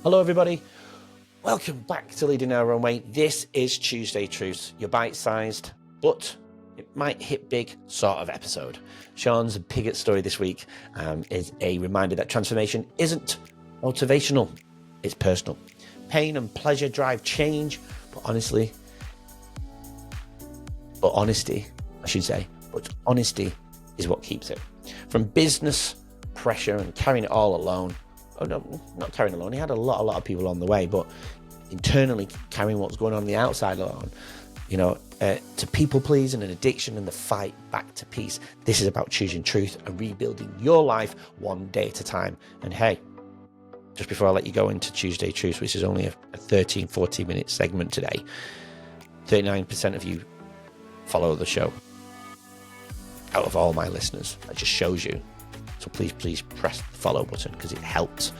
Hello everybody, welcome back to Leading Our Own Way. This is Tuesday Truths, your bite-sized, but it might hit big sort of episode. Shaun's Piggott story this week is a reminder that transformation isn't motivational, it's personal. Pain and pleasure drive change, but honesty, is what keeps it. From business pressure and carrying it all alone. Oh no, not carrying alone. He had a lot of people on the way, but internally carrying what's going on the outside alone, to people pleasing and addiction and the fight back to peace. This is about choosing truth and rebuilding your life one day at a time. And hey, just before I let you go into Tuesday Truths, which is only a 14 minute segment today, 39% of you follow the show out of all my listeners. That just shows you. So please press the follow button because it helps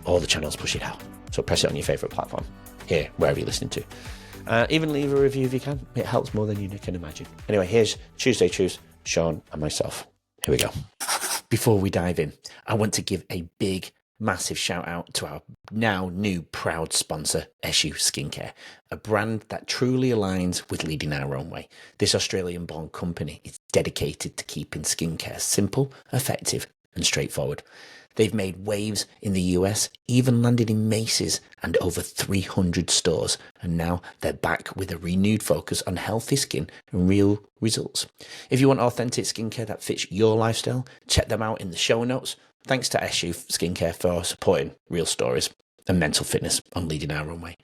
all the channels push it out. So press it on your favorite platform, here, wherever you're listening to. Even leave a review if you can. It helps more than you can imagine. Anyway, here's Tuesday Truths, Shaun and myself. Here we go. Before we dive in, I want to give a big, massive shout out to our now new proud sponsor, Eshu Skincare, a brand that truly aligns with Leading Our Own Way. This Australian-born company is dedicated to keeping skincare simple, effective, and straightforward. They've made waves in the US, even landed in Macy's and over 300 stores, and now they're back with a renewed focus on healthy skin and real results. If you want authentic skincare that fits your lifestyle, check them out in the show notes. Thanks to Eshu Skincare for supporting real stories and mental fitness on Leading Our Own Way.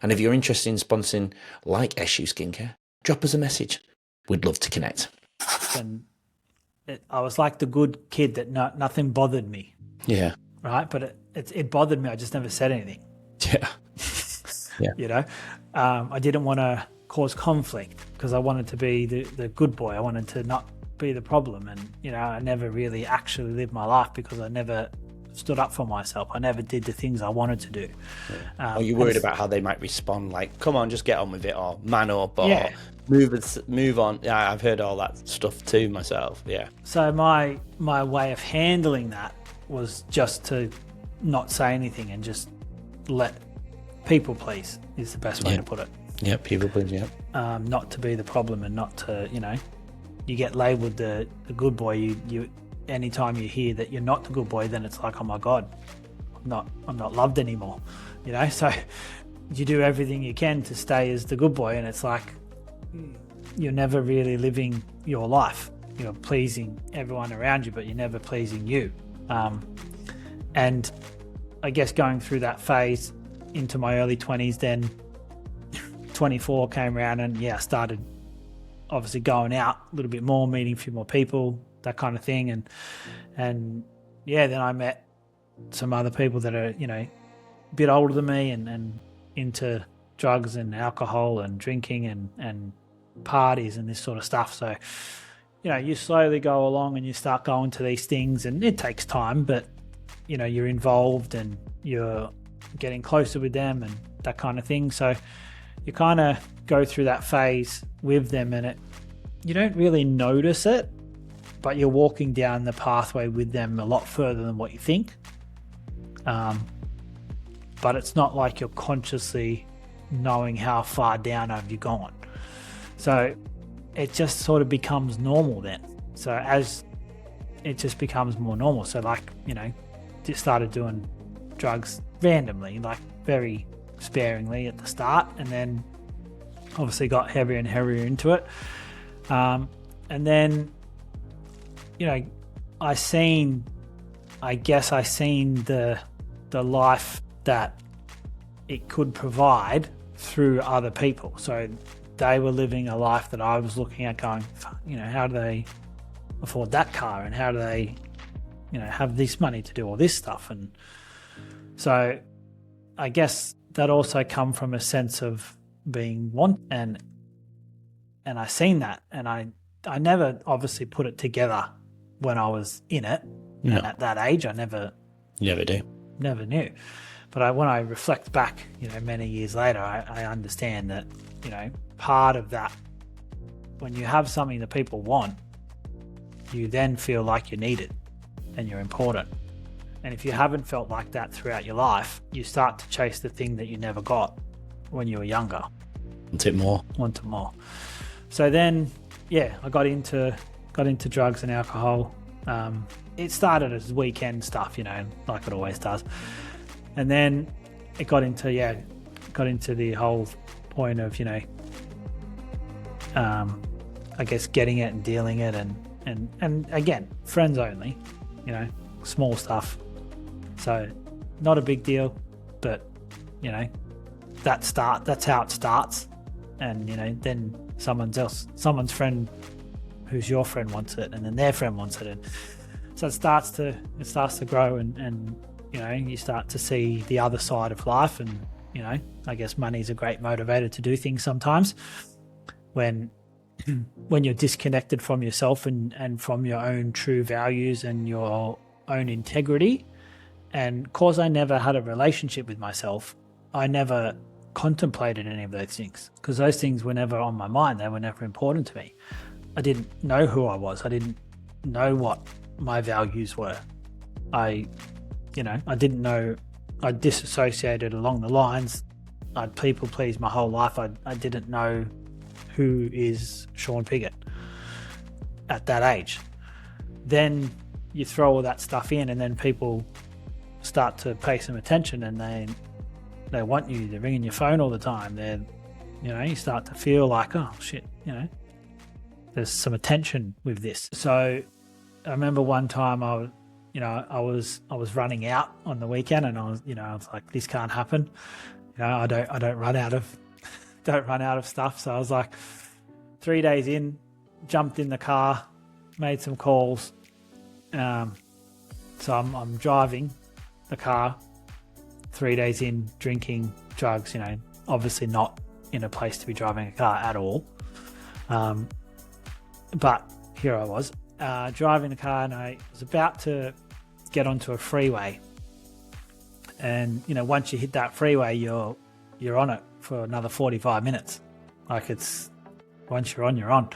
And if you're interested in sponsoring like Eshu Skincare, drop us a message. We'd love to connect. And I was like the good kid that nothing bothered me. Yeah. Right? But it bothered me. I just never said anything. Yeah. Yeah. I didn't want to cause conflict because I wanted to be the good boy. I wanted to not be the problem. And, I never really actually lived my life because I never stood up for myself. I never did the things I wanted to do. Yeah. Are you worried about how they might respond? Like, come on, just get on with it, or man up, or move on. Yeah, I've heard all that stuff too myself. Yeah. So my way of handling that was just to not say anything and just let people please is the best way to put it. Yeah, people please, yeah. Not to be the problem and not to, you get labelled the good boy. You anytime you hear that you're not the good boy, then it's like, oh my God, I'm not loved anymore. So you do everything you can to stay as the good boy, and it's like you're never really living your life. You're pleasing everyone around you, but you're never pleasing you. And I guess going through that phase into my early 20s, then 24 came around, and I started obviously going out a little bit more, meeting a few more people, that kind of thing. And then I met some other people that are, a bit older than me and into drugs and alcohol and drinking and parties and this sort of stuff. So, you slowly go along and you start going to these things, and it takes time, but, you're involved and you're getting closer with them and that kind of thing. So you kind of go through that phase with them, and you don't really notice it, but you're walking down the pathway with them a lot further than what you think. But it's not like you're consciously knowing how far down have you gone. So it just sort of becomes normal then. So as it just becomes more normal. So just started doing drugs randomly, like very sparingly at the start, and then obviously got heavier and heavier into it. And then, I seen the life that it could provide through other people. So they were living a life that I was looking at going, how do they afford that car, and how do they, have this money to do all this stuff? And so I guess that also come from a sense of being wanted, and I seen that, and I never obviously put it together when I was in it. No. And at that age, I never knew. But when I reflect back, many years later, I understand that, part of that, when you have something that people want, you then feel like you're needed and you're important. And if you haven't felt like that throughout your life, you start to chase the thing that you never got when you were younger. Want it more. Want it more. So then, yeah, I got into drugs and alcohol. It started as weekend stuff, like it always does. And then it got into the whole point of, I guess getting it and dealing it and again, friends only, small stuff. So not a big deal, but that's how it starts. And then someone's friend who's your friend wants it, and then their friend wants it, and so it starts to grow, and you start to see the other side of life. And I guess money's a great motivator to do things sometimes when you're disconnected from yourself and from your own true values and your own integrity. And cause I never had a relationship with myself, I never contemplated any of those things, because those things were never on my mind. They were never important to me. I didn't know who I was. I didn't know what my values were. I didn't know. I disassociated along the lines. I'd people please my whole life. I didn't know who is Shaun Piggott at that age. Then you throw all that stuff in, and then people start to pay some attention, and they want you. They're ringing your phone all the time. You start to feel like, oh shit, there's some attention with this. So I remember one time I was running out on the weekend, and I was like, this can't happen. I don't run out of stuff. So I was like, 3 days in, jumped in the car, made some calls. So I'm driving the car, 3 days in, drinking, drugs, obviously not in a place to be driving a car at all. But here I was, driving the car, and I was about to get onto a freeway. And, once you hit that freeway, you're on it for another 45 minutes. Like once you're on, you're on.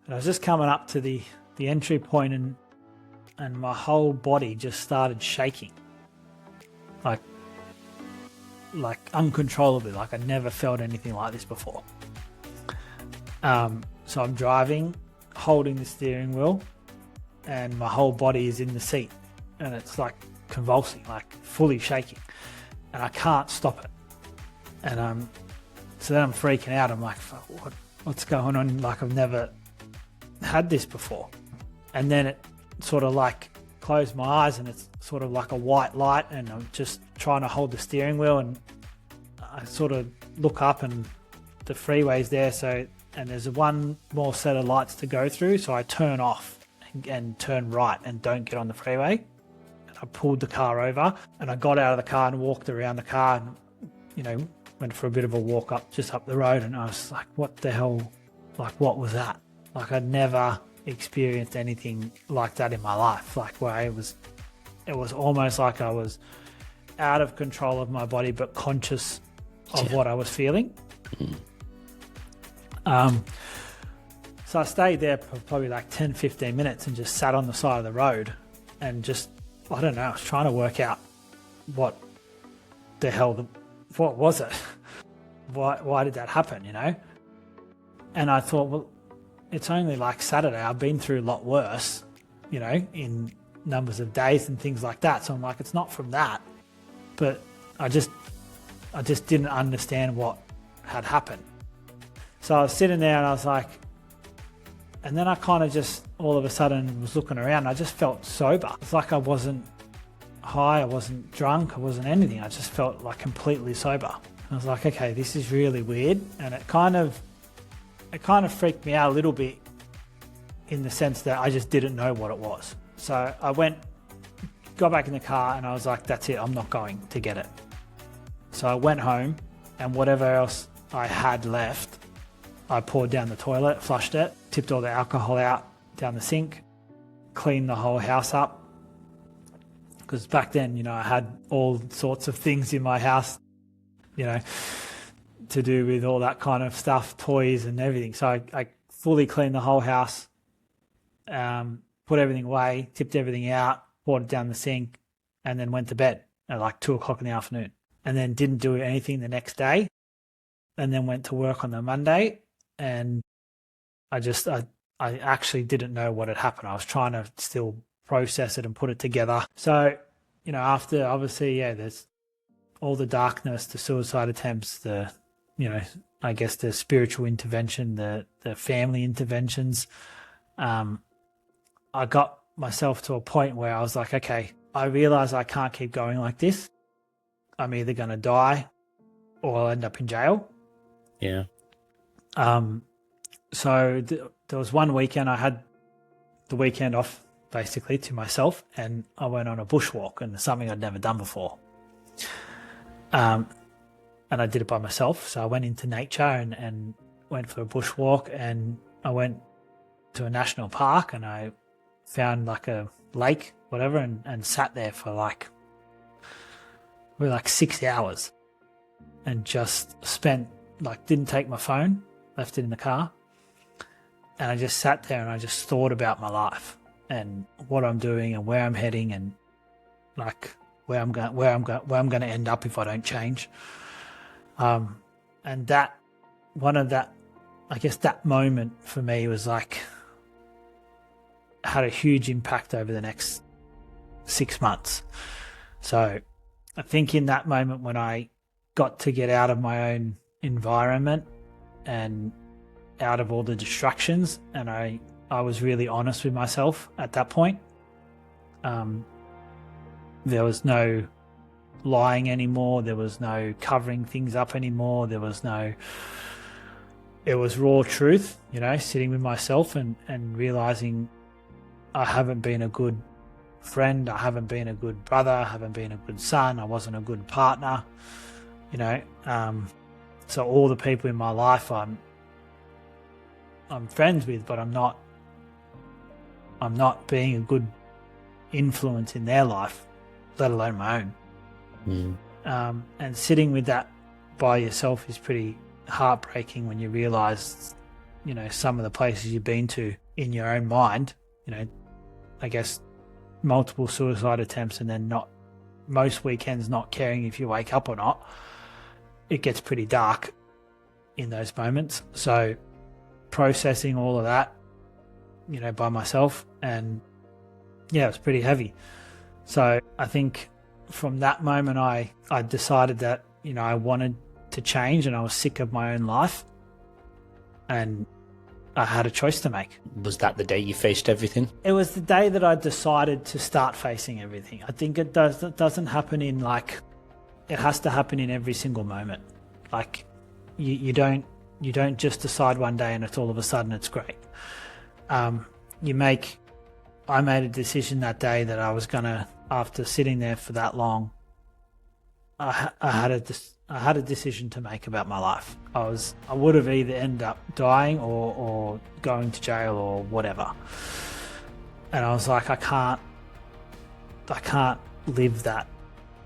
And I was just coming up to the entry point, and my whole body just started shaking. Like uncontrollably, like I never felt anything like this before. So I'm driving, holding the steering wheel, and my whole body is in the seat, and it's like convulsing, like fully shaking, and I can't stop it. And so then I'm freaking out. I'm like, what's going on? Like I've never had this before. And then it sort of like closed my eyes, and it's sort of like a white light, and I'm just trying to hold the steering wheel, and I sort of look up, and the freeway's there. And there's one more set of lights to go through. So I turn off and turn right and don't get on the freeway. And I pulled the car over, and I got out of the car and walked around the car, and, went for a bit of a walk just up the road. And I was like, what the hell? Like, what was that? Like, I'd never experienced anything like that in my life. Like, where it was almost like I was out of control of my body, but conscious of what I was feeling. So I stayed there for probably like 10, 15 minutes and just sat on the side of the road and just, I don't know, I was trying to work out what was it? Why did that happen, And I thought, well, it's only like Saturday. I've been through a lot worse, in numbers of days and things like that. So I'm like, it's not from that. But I just didn't understand what had happened. So I was sitting there, and I was like, and then I kind of just all of a sudden was looking around, and I just felt sober. It's like I wasn't high, I wasn't drunk, I wasn't anything. I just felt like completely sober. I was like, okay, this is really weird. And it kind of freaked me out a little bit, in the sense that I just didn't know what it was. So I got back in the car, and I was like, that's it, I'm not going to get it. So I went home, and whatever else I had left, I poured down the toilet, flushed it, tipped all the alcohol out down the sink, cleaned the whole house up. Because back then, I had all sorts of things in my house, to do with all that kind of stuff, toys and everything. So I fully cleaned the whole house, put everything away, tipped everything out, poured it down the sink, and then went to bed at like 2 o'clock in the afternoon, and then didn't do anything the next day, and then went to work on the Monday, and I actually didn't know what had happened. I was trying to still process it and put it together. So, after obviously, there's all the darkness, the suicide attempts, the, I guess the spiritual intervention, the family interventions. I got myself to a point where I was like, okay, I realize I can't keep going like this. I'm either going to die or I'll end up in jail. Yeah. So there was one weekend I had the weekend off basically to myself, and I went on a bushwalk, and something I'd never done before. And I did it by myself. So I went into nature and went for a bushwalk, and I went to a national park, and I found like a lake, whatever, and sat there for like 6 hours, and just spent, didn't take my phone, left it in the car. And I just sat there and I just thought about my life and what I'm doing and where I'm heading, and where I'm going to end up if I don't change. And that moment for me was had a huge impact over the next 6 months. So I think in that moment when I got to get out of my own environment and out of all the distractions, and I was really honest with myself at that point. There was no lying anymore. There was no covering things up anymore. It was raw truth, sitting with myself and realizing I haven't been a good friend. I haven't been a good brother. I haven't been a good son. I wasn't a good partner, so all the people in my life I'm friends with, but I'm not being a good influence in their life, let alone my own. And sitting with that by yourself is pretty heartbreaking when you realize, some of the places you've been to in your own mind, I guess multiple suicide attempts, and then not most weekends not caring if you wake up or not. It gets pretty dark in those moments. So processing all of that, by myself, and it was pretty heavy. So I think from that moment I decided that, I wanted to change, and I was sick of my own life, and I had a choice to make. Was that the day you faced everything? It was the day that I decided to start facing everything. I think it doesn't happen in it has to happen in every single moment. You don't just decide one day and it's all of a sudden it's great. I made a decision that day that I was gonna, after sitting there for that long, I had a decision to make about my life. I would have either ended up dying or going to jail or whatever. And I was like, I can't live that.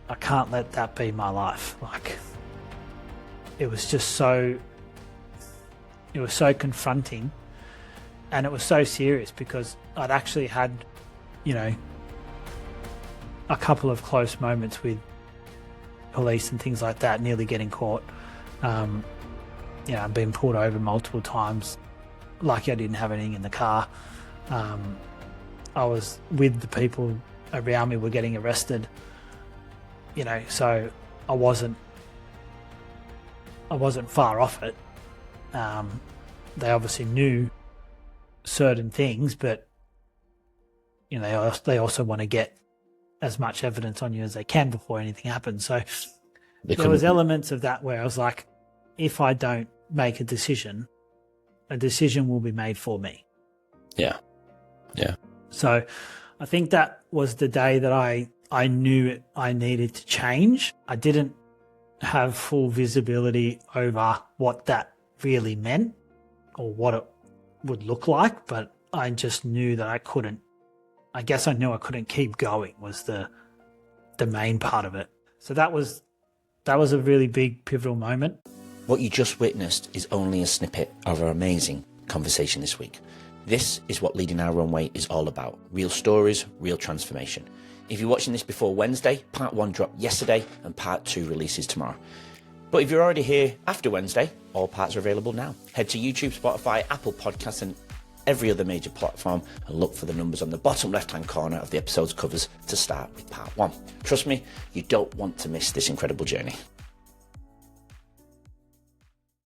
I can't let that be my life. It was so confronting, and it was so serious because I'd actually had, a couple of close moments with police and things like that, nearly getting caught. I've been pulled over multiple times. Lucky I didn't have anything in the car. I was with the people around me were getting arrested. So I wasn't far off it. They obviously knew certain things, but they also want to get as much evidence on you as they can before anything happens. So there was elements of that where I was like, if I don't make a decision will be made for me. Yeah. So I think that was the day that I knew I needed to change. I didn't have full visibility over what that really meant or what it would look like, but I just knew that I couldn't keep going was the main part of it. So that was a really big pivotal moment. What you just witnessed is only a snippet of our amazing conversation this week. This is what Leading Our Own Way is all about. Real stories, real transformation. If you're watching this before Wednesday, part 1 dropped yesterday and part 2 releases tomorrow. But if you're already here after Wednesday, all parts are available now. Head to YouTube, Spotify, Apple Podcasts and every other major platform and look for the numbers on the bottom left-hand corner of the episode's covers to start with part 1. Trust me, you don't want to miss this incredible journey.